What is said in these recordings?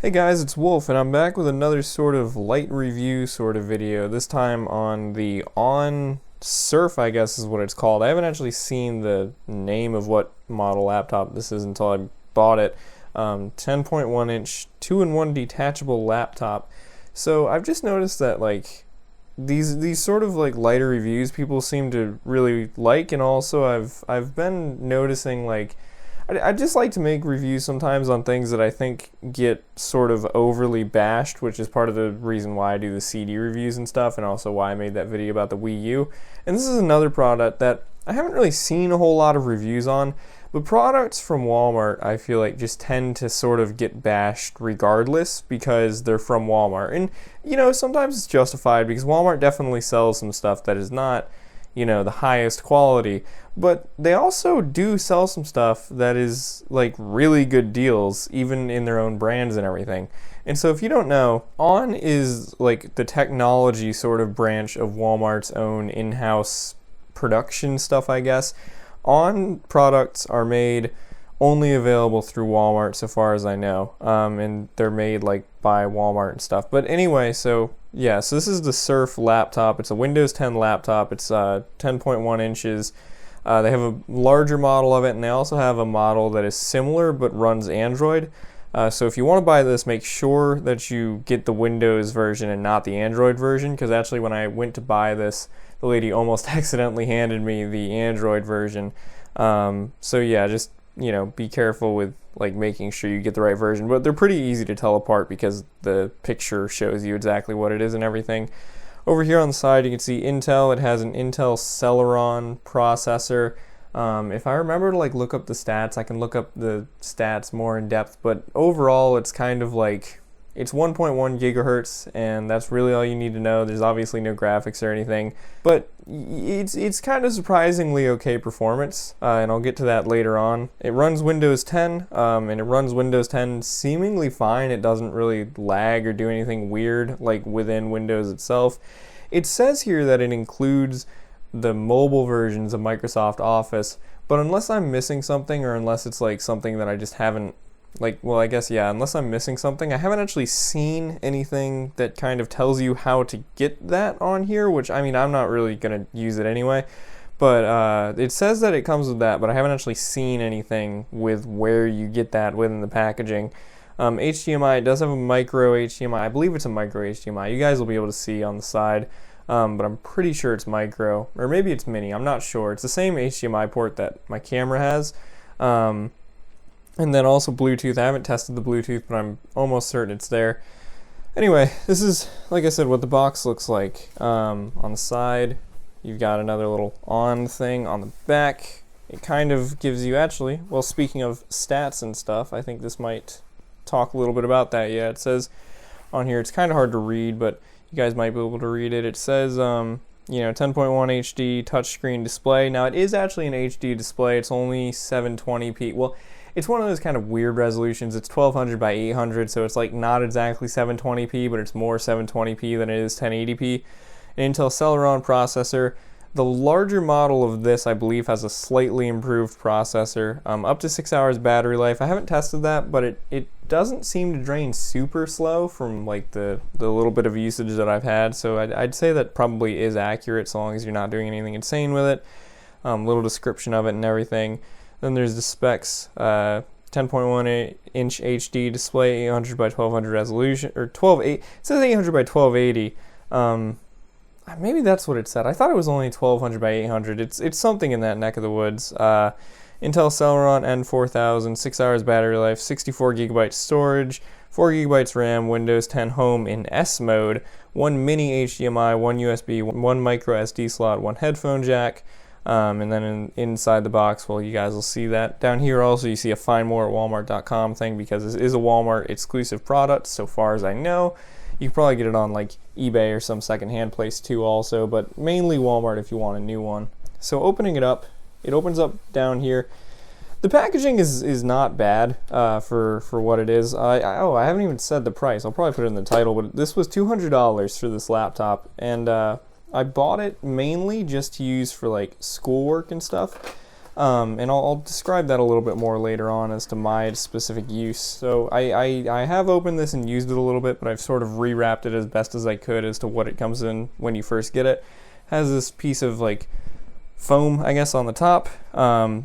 Hey guys, it's Wolf, and I'm back with another sort of light review sort of video, this time on the On Surf, I guess is what it's called. I haven't actually seen the name of what model laptop this is until I bought it. 10.1 inch, 2-in-1 detachable laptop. So I've just noticed that like these sort of like lighter reviews people seem to really like, and also I've been noticing like I just like to make reviews sometimes on things that I think get sort of overly bashed, which is part of the reason why I do the CD reviews and stuff, and also why I made that video about the Wii U. And this is another product that I haven't really seen a whole lot of reviews on, but products from Walmart I feel like just tend to sort of get bashed regardless because they're from Walmart. And, you know, sometimes it's justified because Walmart definitely sells some stuff that is not, you know, the highest quality, but they also do sell some stuff that is like really good deals even in their own brands and everything. And so if you don't know, On is like the technology sort of branch of Walmart's own in-house production stuff, I guess. On products are made only available through Walmart so far as I know, and they're made like by Walmart and stuff. But anyway, so yeah, so this is the Surf laptop. It's a Windows 10 laptop. It's 10.1 inches. They have a larger model of it, and they also have a model that is similar but runs Android. So if you want to buy this, make sure that you get the Windows version and not the Android version, because actually when I went to buy this, the lady almost accidentally handed me the Android version. So yeah, just, you know, be careful with like making sure you get the right version, but they're pretty easy to tell apart because the picture shows you exactly what it is and everything. Over here on the side you can see Intel. It has an Intel Celeron processor. If I remember to like look up the stats, I can look up the stats more in depth, but overall it's kind of like it's 1.1 gigahertz, and that's really all you need to know. There's obviously no graphics or anything, but it's kind of surprisingly okay performance, and I'll get to that later on. It runs Windows 10, and it runs Windows 10 seemingly fine. It doesn't really lag or do anything weird like within Windows itself. It says here that it includes the mobile versions of Microsoft Office, but unless I'm missing something, or unless it's like something that I just haven't I guess, yeah, unless I'm missing something, I haven't actually seen anything that kind of tells you how to get that on here, which, I mean, I'm not really going to use it anyway, but it says that it comes with that, but I haven't actually seen anything with where you get that within the packaging. HDMI, it does have a micro HDMI. I believe it's a micro HDMI. You guys will be able to see on the side, but I'm pretty sure it's micro, or maybe it's mini. I'm not sure. It's the same HDMI port that my camera has. And then also Bluetooth. I haven't tested the Bluetooth, but I'm almost certain it's there. Anyway, this is, like I said, what the box looks like. On the side, you've got another little on thing. On the back, it kind of gives you actually, well, speaking of stats and stuff, I think this might talk a little bit about that. Yeah, it says on here, it's kind of hard to read, but you guys might be able to read it. It says, you know, 10.1 HD touchscreen display. Now, it is actually an HD display. It's only 720p. Well, it's one of those kind of weird resolutions. It's 1200 by 800, so it's like not exactly 720p, but it's more 720p than it is 1080p. An Intel Celeron processor. The larger model of this, I believe, has a slightly improved processor. Up to 6 hours battery life. I haven't tested that, but it doesn't seem to drain super slow from like the little bit of usage that I've had. So I'd say that probably is accurate so long as you're not doing anything insane with it. Little description of it and everything. Then there's the specs, 10.1 inch HD display, 800 by 1200 resolution, or 1280, it says 800 by 1280. Maybe that's what it said. I thought it was only 1200 by 800. It's something in that neck of the woods. Intel Celeron N4000, 6 hours battery life, 64 gigabytes storage, 4 gigabytes RAM, Windows 10 Home in S mode, 1 mini HDMI, 1 USB, 1 micro SD slot, 1 headphone jack. And then inside the box, well, you guys will see that. Down here also you see a find more at walmart.com thing, because this is a Walmart exclusive product so far as I know. You can probably get it on like eBay or some secondhand place too also, but mainly Walmart if you want a new one. So opening it up, it opens up down here. The packaging is not bad for what it is. I haven't even said the price. I'll probably put it in the title, but this was $200 for this laptop, and I bought it mainly just to use for like schoolwork and stuff. And I'll describe that a little bit more later on as to my specific use. So I have opened this and used it a little bit, but I've sort of rewrapped it as best as I could as to what it comes in when you first get it. Has this piece of like foam, I guess, on the top.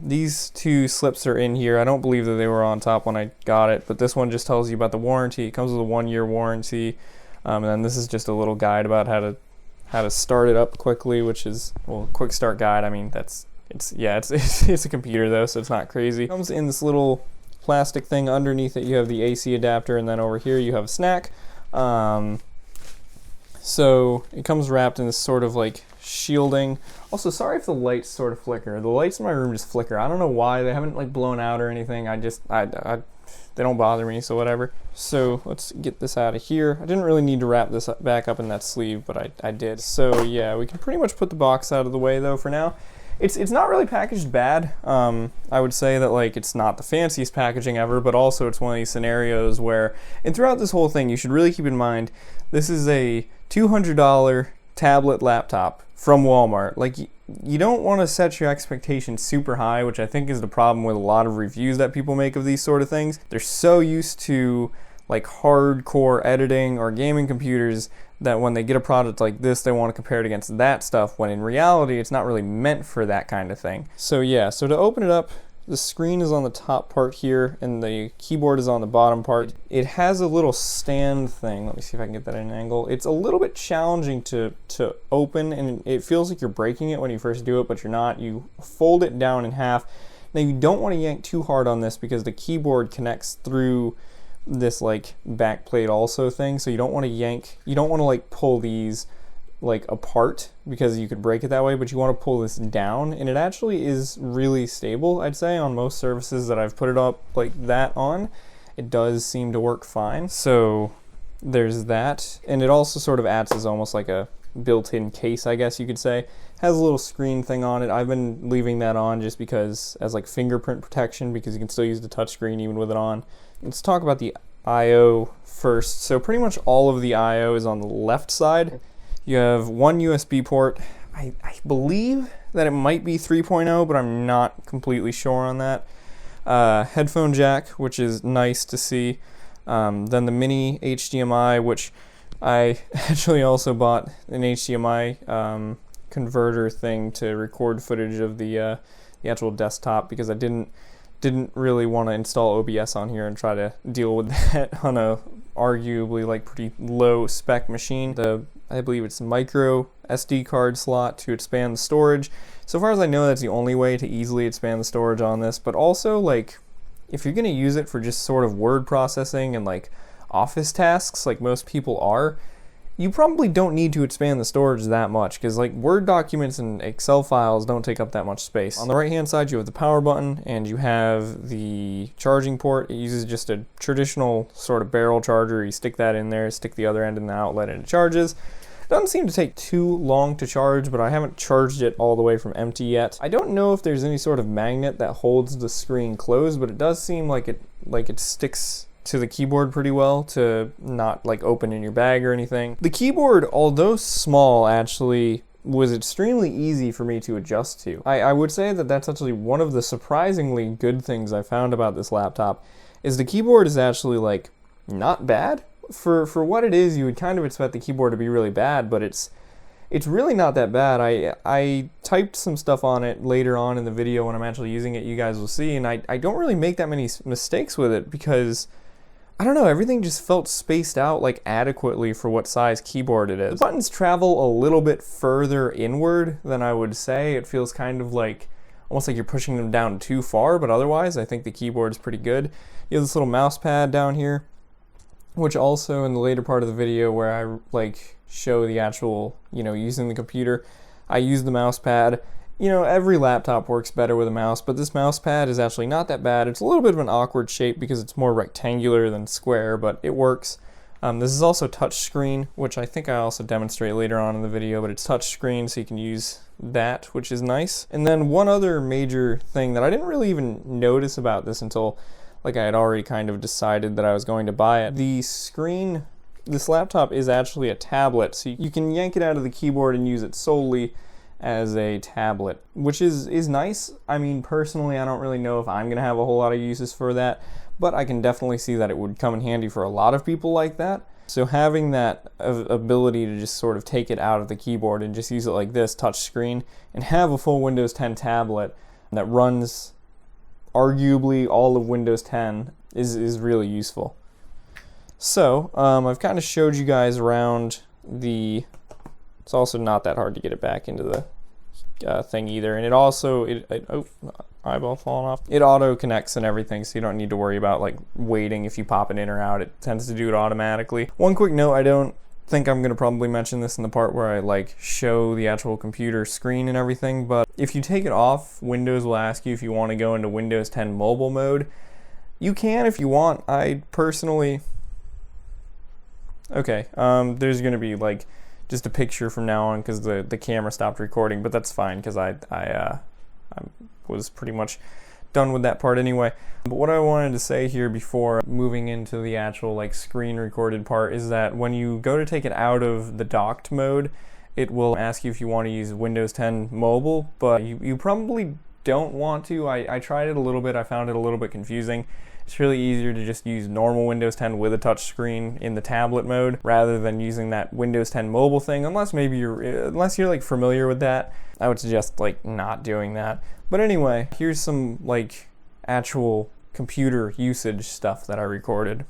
These two slips are in here. I don't believe that they were on top when I got it, but this one just tells you about the warranty. It comes with a 1-year warranty, and then this is just a little guide about how to start it up quickly, which is, well, quick start guide. I mean, it's a computer though, so it's not crazy. It comes in this little plastic thing. Underneath it you have the AC adapter, and then over here you have a snack. So it comes wrapped in this sort of like shielding. Also, sorry if the lights sort of flicker. The lights in my room just flicker. I don't know why. They haven't like blown out or anything. They don't bother me, so whatever. So let's get this out of here. I didn't really need to wrap this back up in that sleeve, but I did. So yeah, we can pretty much put the box out of the way though for now. It's not really packaged bad. I would say that like it's not the fanciest packaging ever, but also it's one of these scenarios where, and throughout this whole thing, you should really keep in mind, this is a $200 tablet laptop from Walmart. Like, you don't want to set your expectations super high, which I think is the problem with a lot of reviews that people make of these sort of things. They're so used to like hardcore editing or gaming computers that when they get a product like this, they want to compare it against that stuff, when in reality, it's not really meant for that kind of thing. So yeah, so to open it up, the screen is on the top part here, and the keyboard is on the bottom part. It has a little stand thing. Let me see if I can get that at an angle. It's a little bit challenging to open, and it feels like you're breaking it when you first do it, but you're not. You fold it down in half. Now, you don't want to yank too hard on this because the keyboard connects through this like back plate also thing, so you don't want to yank, you don't want to like pull these like apart because you could break it that way, but you want to pull this down, and it actually is really stable. I'd say on most surfaces that I've put it up like that on, it does seem to work fine. So there's that, and it also sort of acts as almost like a built-in case, I guess you could say. Has a little screen thing on it. I've been leaving that on just because as like fingerprint protection, because you can still use the touchscreen even with it on. Let's talk about the I/O first. So pretty much all of the I/O is on the left side. You have one USB port. I believe that it might be 3.0, but I'm not completely sure on that. Headphone jack, which is nice to see. Then the mini HDMI, which I actually also bought an HDMI converter thing to record footage of the actual desktop, because I didn't really want to install OBS on here and try to deal with that on a arguably like pretty low spec machine. I believe it's a micro SD card slot to expand the storage. So far as I know, that's the only way to easily expand the storage on this, but also like if you're going to use it for just sort of word processing and like office tasks like most people are, you probably don't need to expand the storage that much, because like Word documents and Excel files don't take up that much space. On the right hand side you have the power button, and you have the charging port. It uses just a traditional sort of barrel charger. You stick that in there, stick the other end in the outlet, and it charges. Doesn't seem to take too long to charge, but I haven't charged it all the way from empty yet. I don't know if there's any sort of magnet that holds the screen closed, but it does seem like it sticks to the keyboard pretty well to not like open in your bag or anything. The keyboard, although small, actually was extremely easy for me to adjust to. I would say that that's actually one of the surprisingly good things I found about this laptop, is the keyboard is actually like not bad. For what it is, you would kind of expect the keyboard to be really bad, but it's really not that bad. I typed some stuff on it later on in the video when I'm actually using it, you guys will see, and I don't really make that many mistakes with it because, I don't know, everything just felt spaced out like adequately for what size keyboard it is. The buttons travel a little bit further inward than I would say. It feels kind of like, almost like you're pushing them down too far, but otherwise I think the keyboard's pretty good. You have this little mouse pad down here, which also in the later part of the video where I like show the actual, using the computer, I use the mouse pad. Every laptop works better with a mouse, but this mouse pad is actually not that bad. It's a little bit of an awkward shape because it's more rectangular than square, but it works. This is also touch screen, which I think I also demonstrate later on in the video, but it's touch screen, so you can use that, which is nice. And then one other major thing that I didn't really even notice about this until like I had already kind of decided that I was going to buy it. The screen, this laptop is actually a tablet, so you can yank it out of the keyboard and use it solely as a tablet, which is nice. I mean, personally, I don't really know if I'm gonna have a whole lot of uses for that, but I can definitely see that it would come in handy for a lot of people like that. So having that ability to just sort of take it out of the keyboard and just use it like this, touch screen, and have a full Windows 10 tablet that runs arguably all of Windows 10 is really useful. So I've kind of showed you guys around the. It's also not that hard to get it back into the thing either, and it also oh, eyeball falling off. It auto connects and everything, so you don't need to worry about like waiting if you pop it in or out. It tends to do it automatically. One quick note: I don't think I'm gonna probably mention this in the part where I like show the actual computer screen and everything, but if you take it off, Windows will ask you if you want to go into Windows 10 mobile mode. You can if you want. I personally. Okay, there's gonna be like just a picture from now on because the camera stopped recording, but that's fine because I was pretty much done with that part anyway. But what I wanted to say here before moving into the actual like screen recorded part is that when you go to take it out of the docked mode, it will ask you if you want to use Windows 10 mobile, but you probably don't want to. I tried it a little bit. I found it a little bit confusing. It's really easier to just use normal Windows 10 with a touch screen in the tablet mode rather than using that Windows 10 mobile thing, unless you're like familiar with that. I would suggest like not doing that. But anyway, here's some like actual computer usage stuff that I recorded.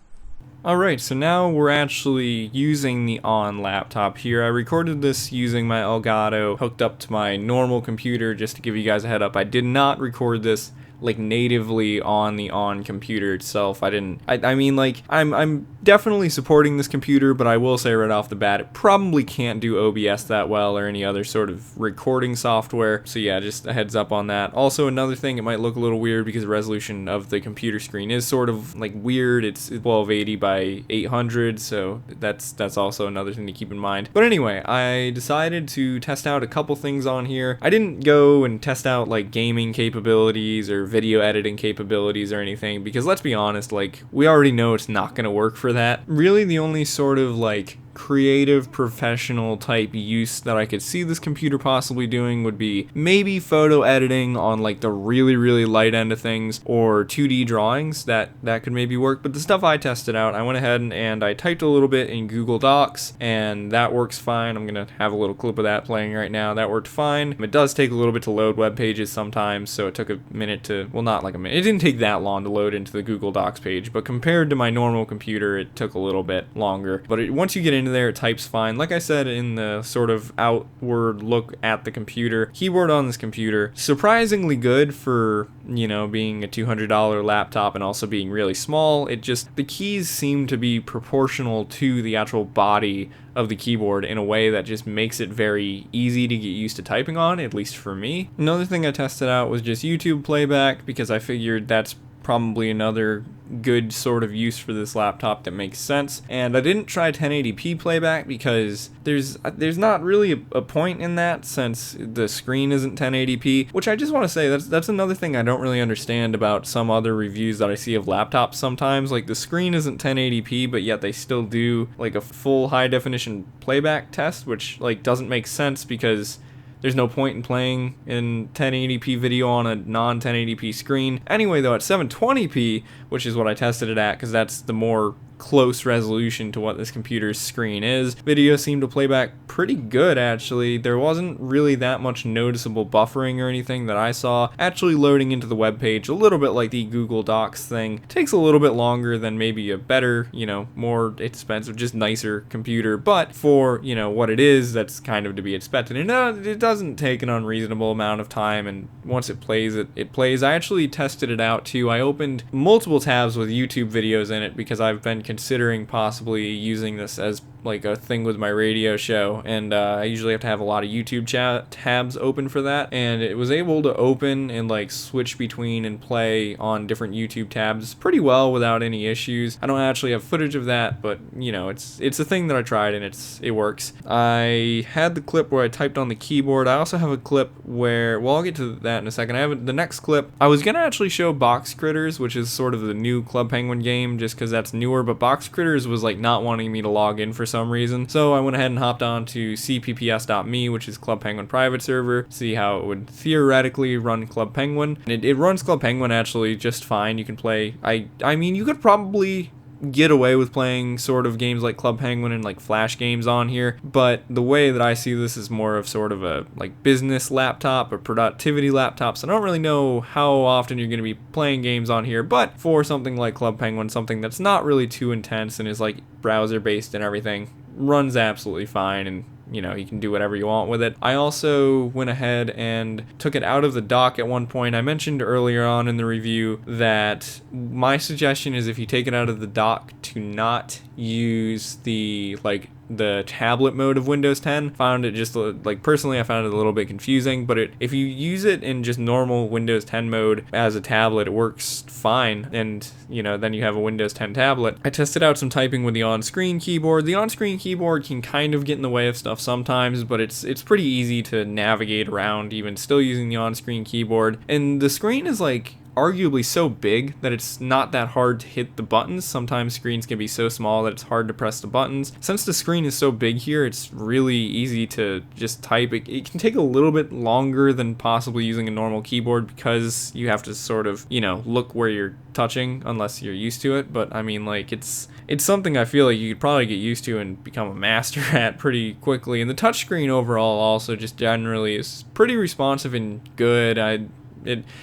Alright, so now we're actually using the ON laptop here. I recorded this using my Elgato hooked up to my normal computer. Just to give you guys a head up, I did not record this like natively on the ON computer itself. I mean, like, I'm definitely supporting this computer, but I will say right off the bat, it probably can't do OBS that well or any other sort of recording software. So yeah, just a heads up on that. Also, another thing, it might look a little weird because the resolution of the computer screen is sort of like weird. It's 1280 by 800, so that's also another thing to keep in mind. But anyway, I decided to test out a couple things on here. I didn't go and test out like gaming capabilities or video editing capabilities or anything, because let's be honest, like, we already know it's not going to work for that. Really, the only sort of like creative professional type use that I could see this computer possibly doing would be maybe photo editing on like the really light end of things, or 2D drawings. That could maybe work. But the stuff I tested out, I went ahead and I typed a little bit in Google Docs, and that works fine. I'm gonna have a little clip of that playing right now. That worked fine. It does take a little bit to load web pages sometimes, so it took a minute to, well, not like a minute, it didn't take that long to load into the Google Docs page, but compared to my normal computer, it took a little bit longer. But once you get into there, it types fine. Like I said in the sort of outward look at the computer, keyboard on this computer, surprisingly good for, you know, being a $200 laptop and also being really small. It just, the keys seem to be proportional to the actual body of the keyboard in a way that just makes it very easy to get used to typing on, at least for me. Another thing I tested out was just YouTube playback, because I figured that's probably another good sort of use for this laptop that makes sense. And I didn't try 1080p playback because there's not really a point in that, since the screen isn't 1080p, which I just want to say that's another thing I don't really understand about some other reviews that I see of laptops sometimes. Like, the screen isn't 1080p, but yet they still do like a full high definition playback test, which like doesn't make sense, because there's no point in playing in 1080p video on a non-1080p screen. Anyway, though, at 720p, which is what I tested it at, because that's the more close resolution to what this computer's screen is, video seemed to play back pretty good, actually. There wasn't really that much noticeable buffering or anything that I saw. Actually loading into the web page, a little bit like the Google Docs thing, takes a little bit longer than maybe a better, you know, more expensive, just nicer computer, but for, you know, what it is, that's kind of to be expected. And it doesn't take an unreasonable amount of time, and once it plays, it plays. I actually tested it out too. I opened multiple tabs with YouTube videos in it, because I've been considering possibly using this as like a thing with my radio show, and I usually have to have a lot of YouTube tabs open for that, and it was able to open and like switch between and play on different YouTube tabs pretty well without any issues. I don't actually have footage of that, but you know, it's a thing that I tried, and it works. I had the clip where I typed on the keyboard. I also have a clip where, well, I'll get to that in a second. I have the next clip. I was gonna actually show Box Critters, which is sort of the new Club Penguin game, just because that's newer, but Box Critters was like not wanting me to log in for some reason. So I went ahead and hopped on to cpps.me, which is Club Penguin private server, see how it would theoretically run Club Penguin. And it runs Club Penguin actually just fine. You can play, I mean, you could probably get away with playing sort of games like Club Penguin and like Flash games on here, but the way that I see this is more of sort of a like business laptop or productivity laptop, so I don't really know how often you're going to be playing games on here. But for something like Club Penguin, something that's not really too intense and is like browser based and everything, runs absolutely fine, and you know, you can do whatever you want with it. I also went ahead and took it out of the dock at one point. I mentioned earlier on in the review that my suggestion is if you take it out of the dock to not use the tablet mode of Windows 10. Found it just like, personally I found it a little bit confusing, but if you use it in just normal Windows 10 mode as a tablet, it works fine, and you know, then you have a Windows 10 tablet. I tested out some typing with the on-screen keyboard. The on-screen keyboard can kind of get in the way of stuff sometimes, but it's pretty easy to navigate around even still using the on-screen keyboard. And the screen is like arguably so big that it's not that hard to hit the buttons. Sometimes screens can be so small that it's hard to press the buttons. Since the screen is so big here, it's really easy to just type. It can take a little bit longer than possibly using a normal keyboard because you have to sort of, you know, look where you're touching unless you're used to it. But I mean, like, it's something I feel like you could probably get used to and become a master at pretty quickly. And the touchscreen overall also just generally is pretty responsive and good.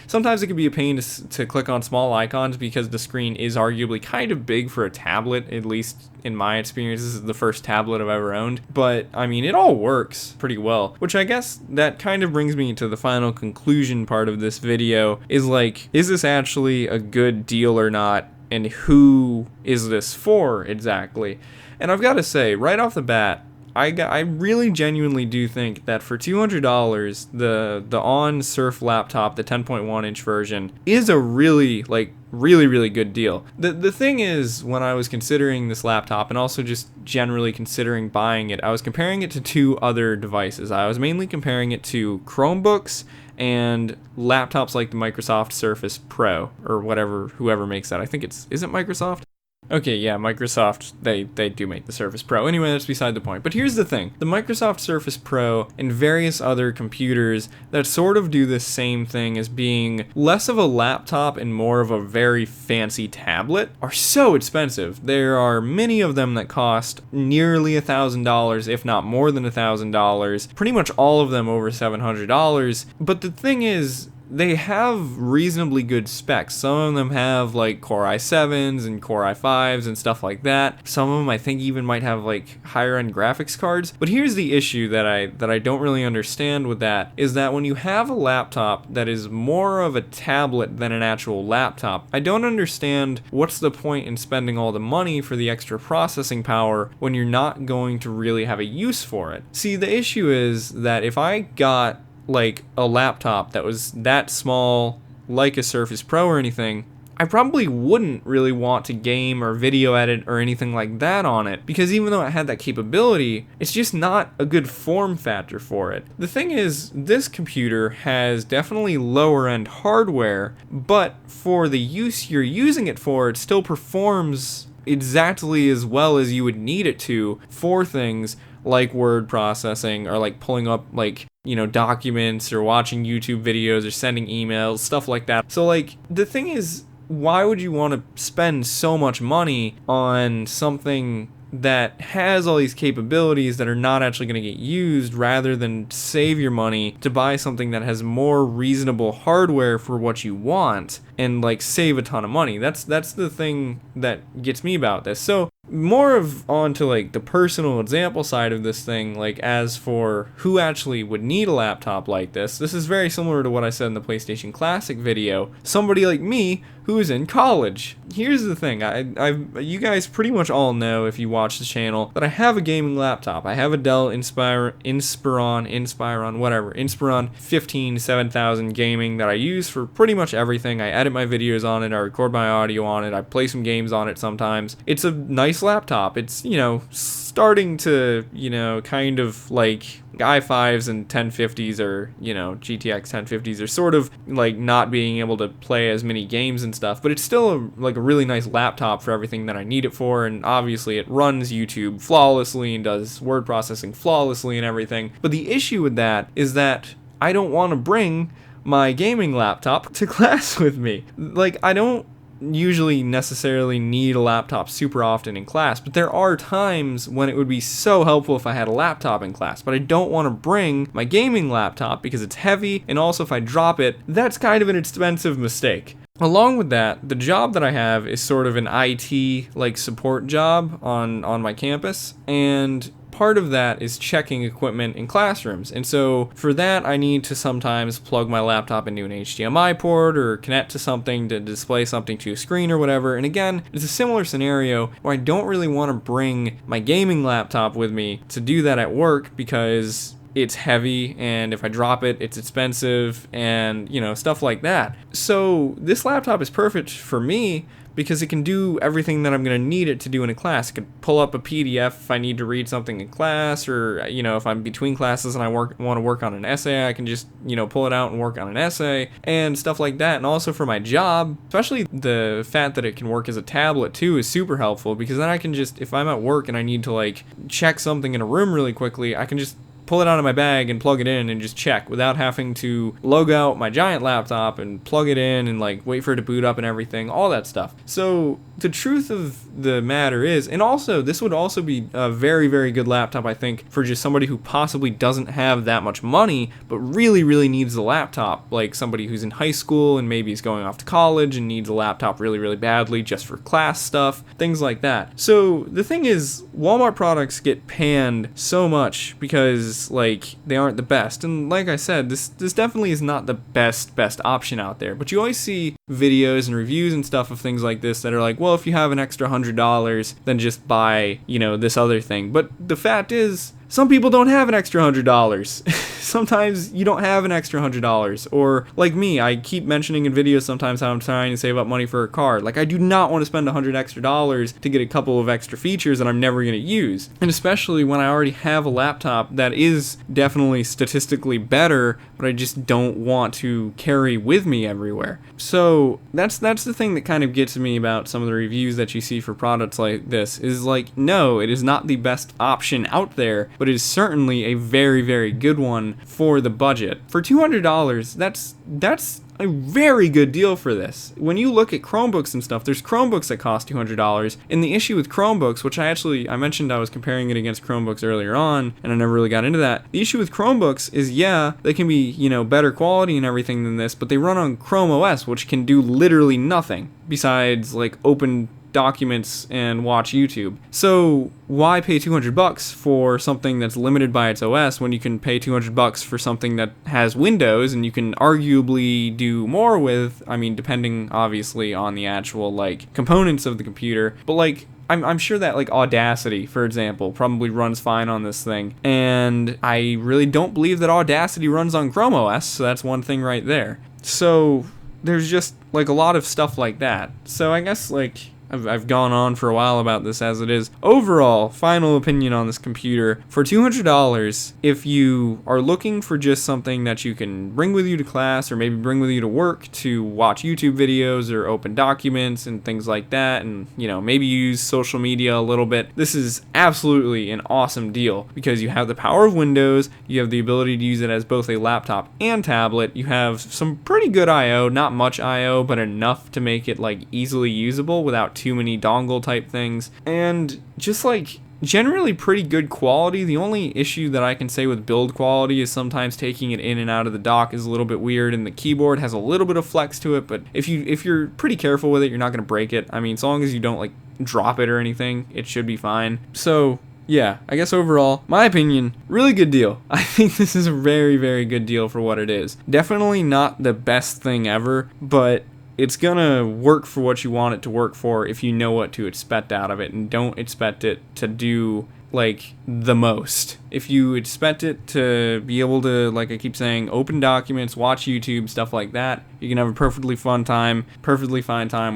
Sometimes it can be a pain to click on small icons because the screen is arguably kind of big for a tablet, at least in my experience. This is the first tablet I've ever owned. But, I mean, it all works pretty well, which I guess that kind of brings me to the final conclusion part of this video, is like, is this actually a good deal or not? And who is this for exactly? And I've got to say, right off the bat, I really genuinely do think that for $200, the On Surf laptop, the 10.1 inch version, is a really good deal. The thing is, when I was considering this laptop and also just generally considering buying it, I was comparing it to two other devices. I was mainly comparing it to Chromebooks and laptops like the Microsoft Surface Pro, or whoever makes that. I think is it Microsoft? Okay, yeah, Microsoft, they do make the Surface Pro. Anyway, that's beside the point. But here's the thing. The Microsoft Surface Pro and various other computers that sort of do the same thing as being less of a laptop and more of a very fancy tablet are so expensive. There are many of them that cost nearly $1,000, if not more than $1,000. Pretty much all of them over $700. But the thing is, they have reasonably good specs. Some of them have like Core i7s and Core i5s and stuff like that. Some of them I think even might have like higher end graphics cards. But here's the issue that I don't really understand with that, is that when you have a laptop that is more of a tablet than an actual laptop, I don't understand what's the point in spending all the money for the extra processing power when you're not going to really have a use for it. See, the issue is that if I got like a laptop that was that small, like a Surface Pro or anything, I probably wouldn't really want to game or video edit or anything like that on it, because even though it had that capability, it's just not a good form factor for it. The thing is, this computer has definitely lower end hardware, but for the use you're using it for, it still performs exactly as well as you would need it to for things like word processing or like pulling up like, you know, documents or watching YouTube videos or sending emails, stuff like that. So like, the thing is, why would you want to spend so much money on something that has all these capabilities that are not actually going to get used, rather than save your money to buy something that has more reasonable hardware for what you want and like save a ton of money? That's the thing that gets me about this. So more of onto like the personal example side of this thing, like as for who actually would need a laptop like this is very similar to what I said in the PlayStation Classic video. Somebody like me who is in college. Here's the thing, you guys pretty much all know if you watch the channel that I have a gaming laptop. I have a Dell Inspiron 15 7000 gaming that I use for pretty much everything. I edit edit my videos on it, I record my audio on it, I play some games on it sometimes. It's a nice laptop. It's, you know, starting to, you know, kind of like i5s and 1050s or, you know, GTX 1050s are sort of like not being able to play as many games and stuff, but it's still like a really nice laptop for everything that I need it for, and obviously it runs YouTube flawlessly and does word processing flawlessly and everything. But the issue with that is that I don't want to bring my gaming laptop to class with me. Like, I don't usually necessarily need a laptop super often in class, but there are times when it would be so helpful if I had a laptop in class, but I don't want to bring my gaming laptop because it's heavy, and also if I drop it, that's kind of an expensive mistake. Along with that, the job that I have is sort of an IT like support job on my campus, and part of that is checking equipment in classrooms. And so for that, I need to sometimes plug my laptop into an HDMI port or connect to something to display something to a screen or whatever. And again, it's a similar scenario where I don't really want to bring my gaming laptop with me to do that at work because it's heavy, and if I drop it, it's expensive, and, you know, stuff like that. So this laptop is perfect for me because it can do everything that I'm going to need it to do in a class. It can pull up a PDF if I need to read something in class, or, you know, if I'm between classes and I want to work on an essay, I can just, you know, pull it out and work on an essay and stuff like that. And also for my job, especially the fact that it can work as a tablet too is super helpful, because then I can just, if I'm at work and I need to like check something in a room really quickly, I can just pull it out of my bag and plug it in and just check without having to lug out my giant laptop and plug it in and like wait for it to boot up and everything, all that stuff. So the truth of the matter is, and also this would also be a very, very good laptop, I think, for just somebody who possibly doesn't have that much money but really, really needs a laptop, like somebody who's in high school and maybe is going off to college and needs a laptop really, really badly just for class stuff, things like that. So the thing is, Walmart products get panned so much because like they aren't the best, and like I said, this definitely is not the best option out there. But you always see videos and reviews and stuff of things like this that are like, well, if you have an extra $100, then just buy, you know, this other thing. But the fact is, some people don't have an extra $100. Sometimes you don't have an extra $100. Or like me, I keep mentioning in videos sometimes how I'm trying to save up money for a car. Like, I do not want to spend $100 extra to get a couple of extra features that I'm never going to use. And especially when I already have a laptop that is definitely statistically better, but I just don't want to carry with me everywhere. So that's the thing that kind of gets me about some of the reviews that you see for products like this, is like, no, it is not the best option out there, but it is certainly a very, very good one for the budget. For $200, that's a very good deal for this. When you look at Chromebooks and stuff, there's Chromebooks that cost $200, and the issue with Chromebooks, which I mentioned I was comparing it against Chromebooks earlier on, and I never really got into that. The issue with Chromebooks is, yeah, they can be, you know, better quality and everything than this, but they run on Chrome OS, which can do literally nothing besides like open documents and watch YouTube. So why pay $200 for something that's limited by its OS when you can pay $200 for something that has Windows and you can arguably do more with, I mean, depending obviously on the actual like components of the computer, but like I'm sure that like Audacity, for example, probably runs fine on this thing, and I really don't believe that Audacity runs on Chrome OS, so that's one thing right there. So there's just like a lot of stuff like that. So I guess like I've gone on for a while about this as it is. Overall, final opinion on this computer, for $200, if you are looking for just something that you can bring with you to class or maybe bring with you to work to watch YouTube videos or open documents and things like that, and, you know, maybe use social media a little bit, this is absolutely an awesome deal because you have the power of Windows, you have the ability to use it as both a laptop and tablet, you have some pretty good I/O, not much I/O, but enough to make it like easily usable without too many dongle type things, and just like generally pretty good quality. The only issue that I can say with build quality is sometimes taking it in and out of the dock is a little bit weird, and the keyboard has a little bit of flex to it, but if you're pretty careful with it, you're not going to break it. I mean, as long as you don't like drop it or anything, it should be fine. So yeah, I guess overall, my opinion, really good deal. I think this is a very, very good deal for what it is. Definitely not the best thing ever, but it's gonna work for what you want it to work for if you know what to expect out of it and don't expect it to do like the most. If you expect it to be able to, like I keep saying, open documents, watch YouTube, stuff like that, you can have a perfectly fine time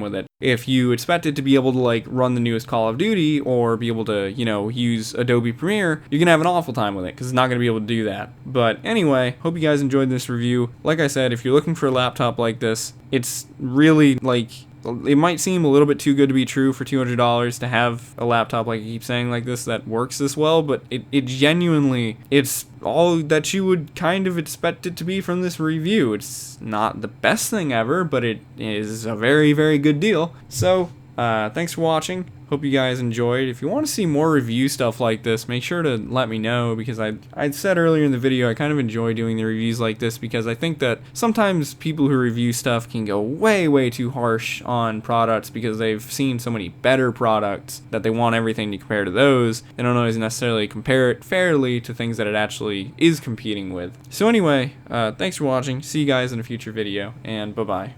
with it. If you expect it to be able to like run the newest Call of Duty or be able to, you know, use Adobe Premiere, you're gonna have an awful time with it because it's not gonna be able to do that. But anyway, hope you guys enjoyed this review. Like I said, if you're looking for a laptop like this, it's really like, it might seem a little bit too good to be true for $200 to have a laptop, like I keep saying, like this that works this well, but it genuinely, it's all that you would kind of expect it to be from this review. It's not the best thing ever, but it is a very, very good deal. So, thanks for watching. Hope you guys enjoyed. If you want to see more review stuff like this, make sure to let me know, because I said earlier in the video I kind of enjoy doing the reviews like this because I think that sometimes people who review stuff can go way, way too harsh on products because they've seen so many better products that they want everything to compare to those. They don't always necessarily compare it fairly to things that it actually is competing with. So anyway, thanks for watching. See you guys in a future video, and bye-bye.